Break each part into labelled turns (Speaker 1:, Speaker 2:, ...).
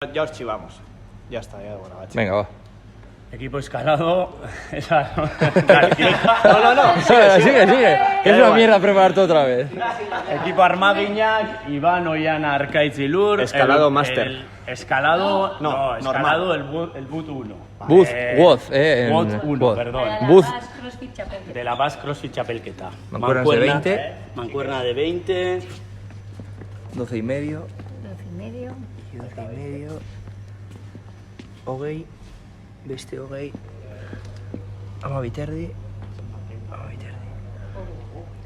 Speaker 1: Ya os chivamos. Ya está, ya bueno, gacho.
Speaker 2: Venga, va.
Speaker 3: Equipo escalado. Esa, no.
Speaker 1: No.
Speaker 2: Sigue. Que es una mierda preparar todo otra vez.
Speaker 3: Equipo Armaginak, Iván Ollana Arkaitz-Ilur.
Speaker 1: Escalado máster.
Speaker 3: Escalado.
Speaker 1: No,
Speaker 3: escalado el boot 1.
Speaker 2: Booth, Woz,
Speaker 3: Boot 1,
Speaker 2: Woz.
Speaker 3: perdón.
Speaker 2: Booth.
Speaker 3: De la Basque CrossFit Chapelketa.
Speaker 2: Mancuernas de 20.
Speaker 3: Mancuerna de 20.
Speaker 2: 12 y medio.
Speaker 4: 12 y medio.
Speaker 2: 12 y medio. Hogei. Beste hogei. Ama biterdi.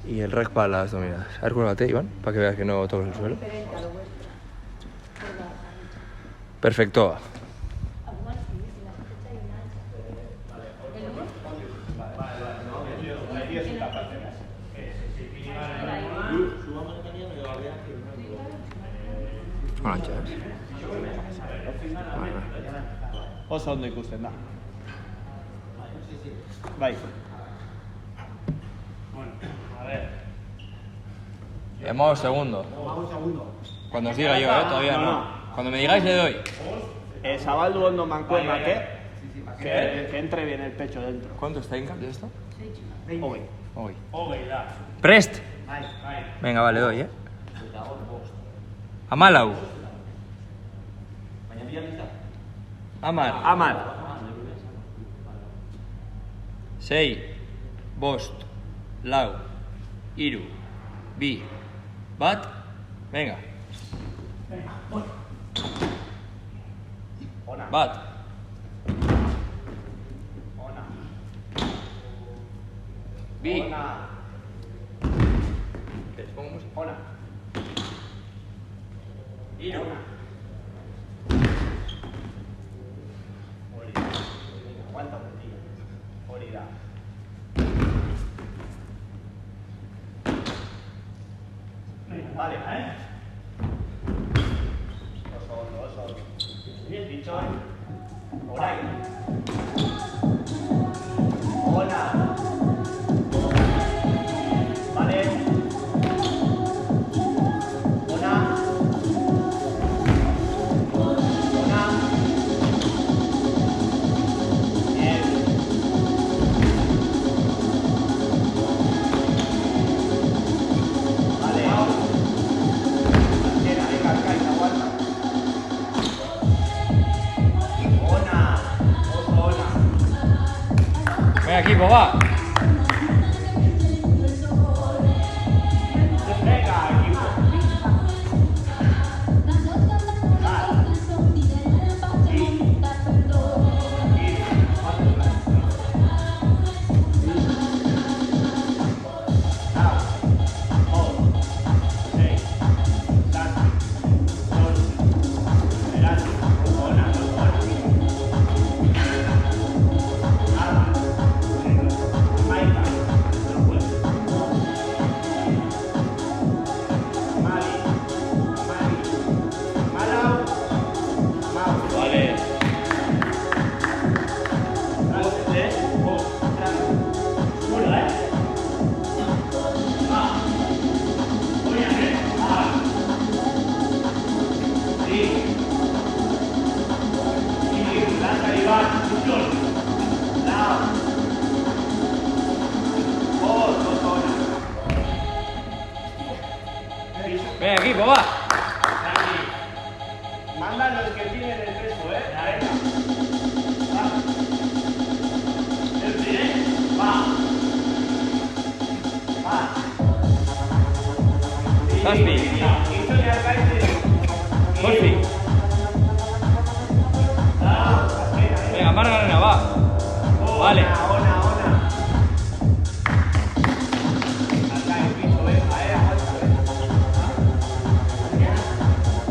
Speaker 2: Y el rack para las dominadas. A ver, cuélgate, Iván, para que veas que no toques el suelo. Perfecto. Hola, chavales.
Speaker 1: Oso ondo ikusten da. Bai.
Speaker 2: Llamamos segundo. Cuando os diga yo, todavía no. Cuando me digáis le doy.
Speaker 1: Zabaldu ondo mancuerna, que entre bien el pecho dentro.
Speaker 2: ¿Cuánto está en de esto?
Speaker 1: Hogei.
Speaker 2: Hogei. Prest. Venga, vale, doy, Amalau. Amar. Sei. Bost. Lau. Iru. Bi. Bat. Venga. Bat. Bi. Les pongo música. Iru.
Speaker 1: Aguanta un poquillo. Hori da. Vale, Oso ondo. Bien dicho, Orai. Ona. Vale. Ona. Bien. Vale. Venga, aguanta. Ona.
Speaker 2: Venga, equipo, va.
Speaker 1: Venga, equipo.
Speaker 2: Venga, equipo, va.
Speaker 1: Manda los que tienen el peso, Venga. Va. El pie, va.
Speaker 2: Taspi. Taspi. Venga, marca arena, va. Vale.
Speaker 1: Ona. Acá el piso, aguanta,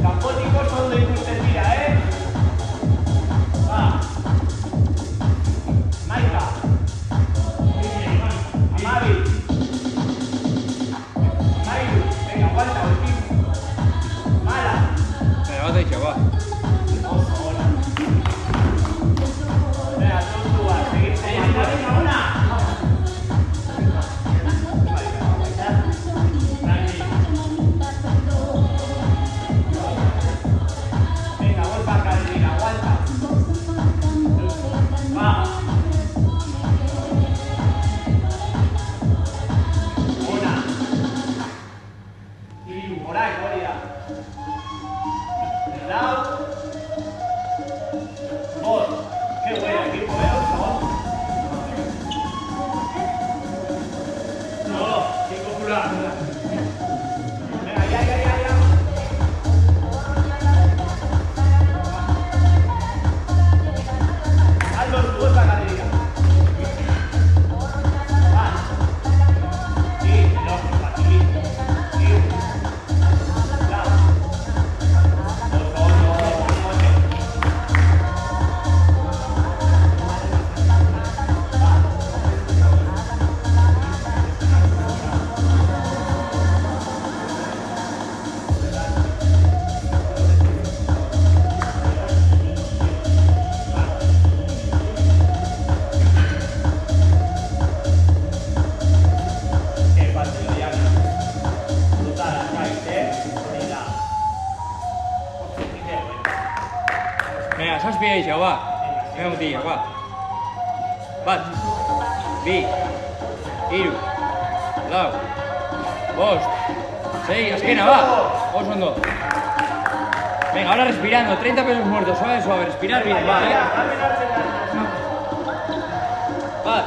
Speaker 1: Campóticos son de usted tira, Va. Maika. Amavi. Mairu. Venga, aguanta el piso. Mala.
Speaker 2: Venga, vas a dicho, Venga, zazpi gehiago, va. Venga, mutilak, va. Bat, bi, hiru, lau, bost, sei, azkena, va. Oso ondo. Venga, ahora respirando, 30 pesos muertos, suave, suave, respirar bien, va, Bat.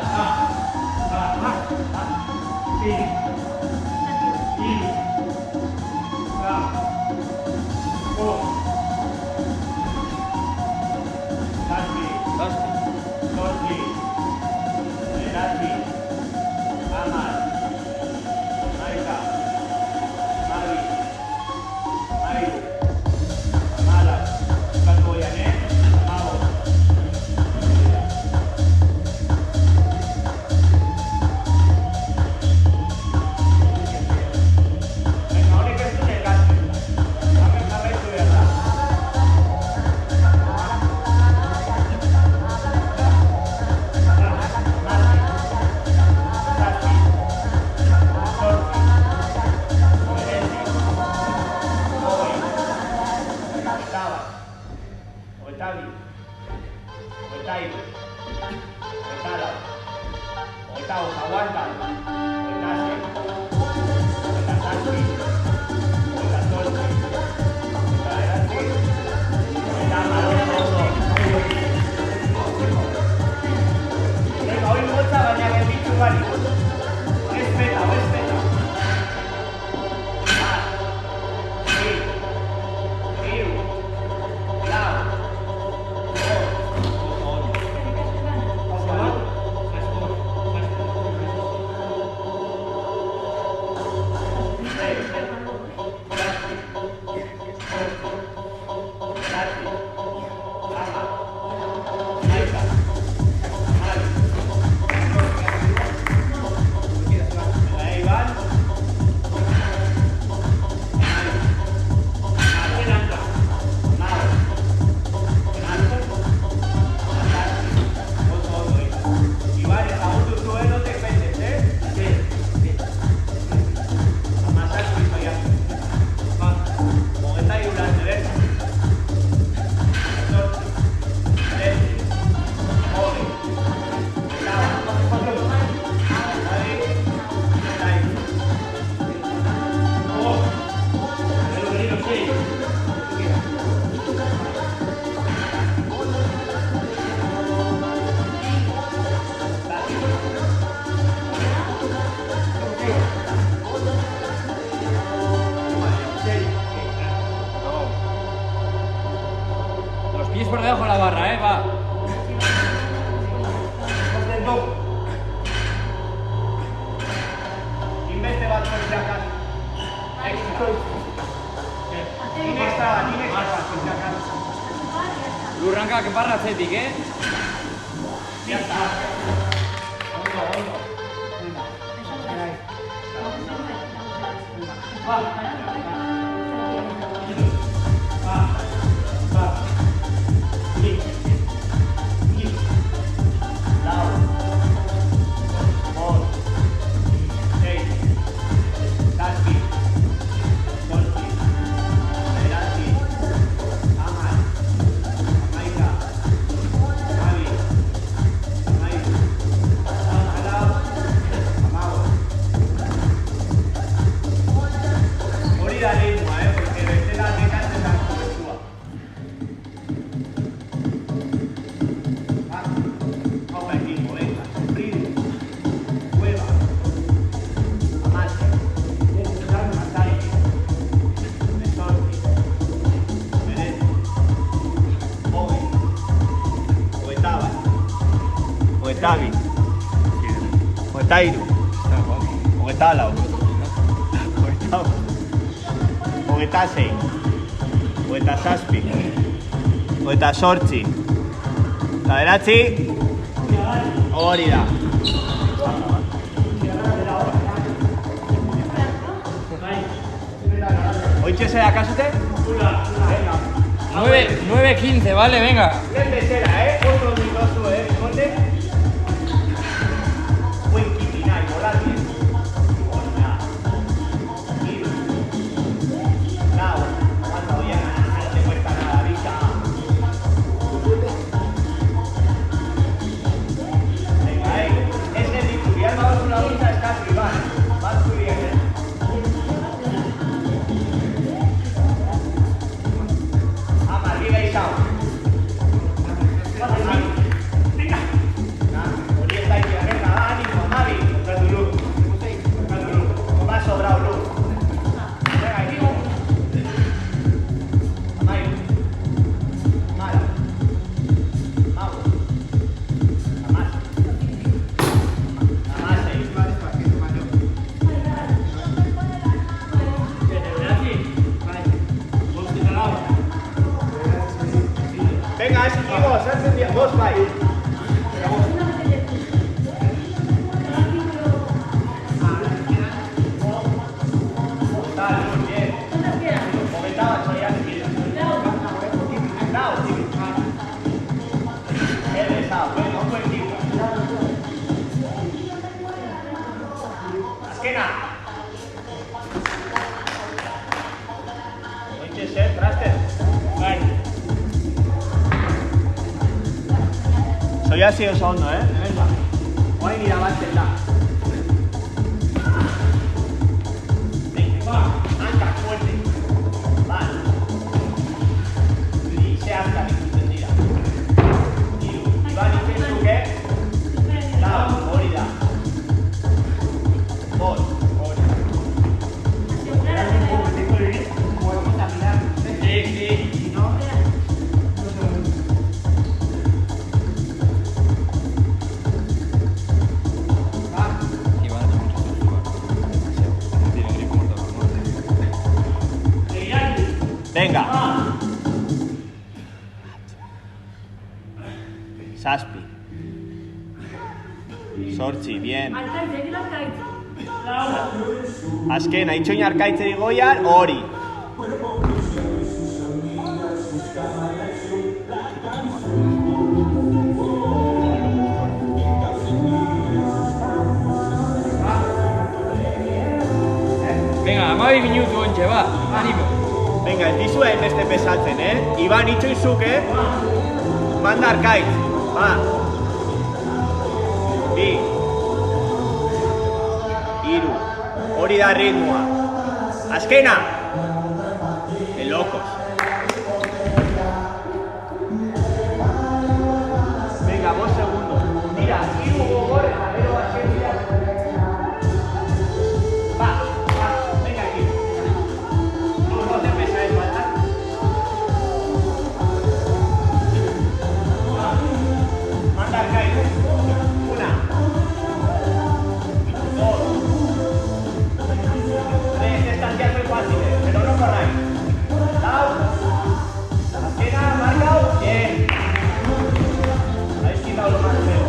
Speaker 2: Pies por debajo de la barra, va.
Speaker 1: Investe bat kontrakan.
Speaker 2: Lurrankak barra atzetik,
Speaker 1: Ya está. Oetabi, Oetairu, Oetalau, Oetau, Oetasei, Oetasazpi, Oetasortzi, Bederatzi, hori da. ¿Oitxe se da kasute?
Speaker 2: 9:15, vale, venga.
Speaker 1: Bien de cera, otro minuto, ¿dónde? Buen kipinai, volar bien. Hola. Iru. Lau. Cuando bien, no te cuesta nada, vista. Venga, es vos, vos vais. Soy así oso ondo, venga. Guain irabatzen da. Venga, va, hanka, fuerte. Vale. Y se hanka, ikusten dira. Iban ikenzuke. Lau, hori da. Bos, hori. Sí. Venga. Zazpi. Zortzi, bien. Azken, haitxoin arkaitzeri goian, hori.
Speaker 2: Venga, 12 minutu ontxe, ba, animo.
Speaker 1: Venga, ez dizue beste pesatzen, Iban itxoizuke, manda arkaitz. Ba. Bi. Iru. Hori da ritmoa. Azkena! De locos. Venga, 2 segundos. Mira, iru gogor eta gero azken dira. Va, venga aquí. No te pesáis, ¿verdad? Manda al caído. 1, 2, 3. Estas ya son fáciles, pero no corráis. Down. Azkena, marcao. Bien. Habéis quitado lo más feo,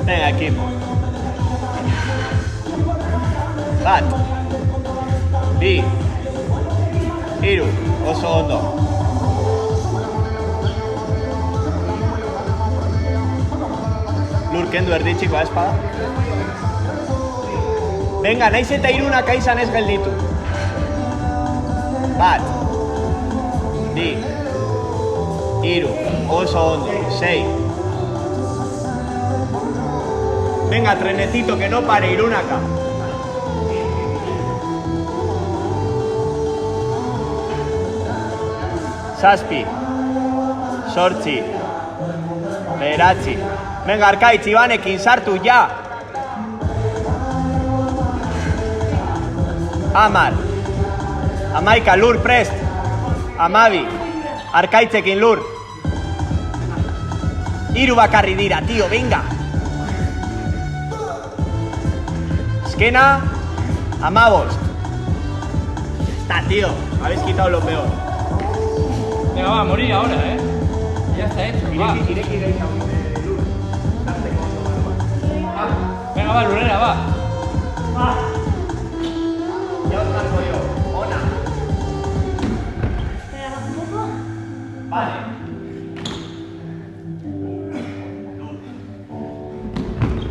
Speaker 1: Venga, equipo. Bat. Bi. Hiru. Oso ondo. Lur kendu erditxikoa espada. Venga, naiz eta irunak aizan ez gelditu. Bat. Bi. Hiru. Oso ondo. 6. Venga, trenecito, que no pare, irunaka. Zazpi. Zortzi. Bederatzi. Venga, arkaitz, Ibanekin, sartu, ja. 10. 11, Lur, prest. 12. Arkaitzekin, Lur. 3 bakarri dira, tío, venga. Azkena, 15. Está, tío, habéis quitado lo peor.
Speaker 2: Venga, va a morir ahora, Ya está hecho, va. Venga, va, Lurera, va.
Speaker 1: Ya os marco yo. Ona. Vale.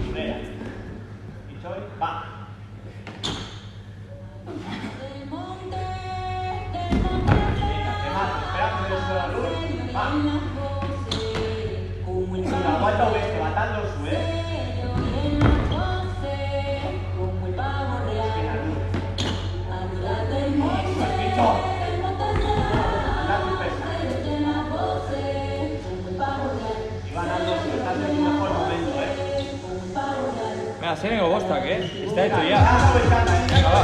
Speaker 1: Lurera. Y soy, va. Aguanta oeste, batando su,
Speaker 2: Venga, Senego Bostak, Está hecho ya. Venga, va.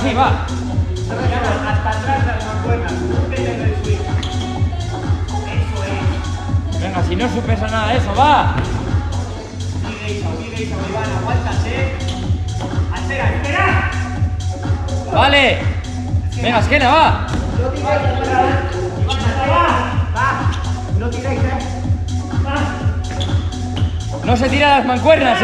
Speaker 2: así, va.
Speaker 1: Hasta atrás las mancuernas. Busquen en el swing. Eso es.
Speaker 2: Venga, si no supesa nada de eso, va.
Speaker 1: Sigue Isa, Iván, aguantas, Altera, espera.
Speaker 2: Vale. Venga, esquina, va.
Speaker 1: No tiréis, va. No tiréis,
Speaker 2: No se tira las mancuernas,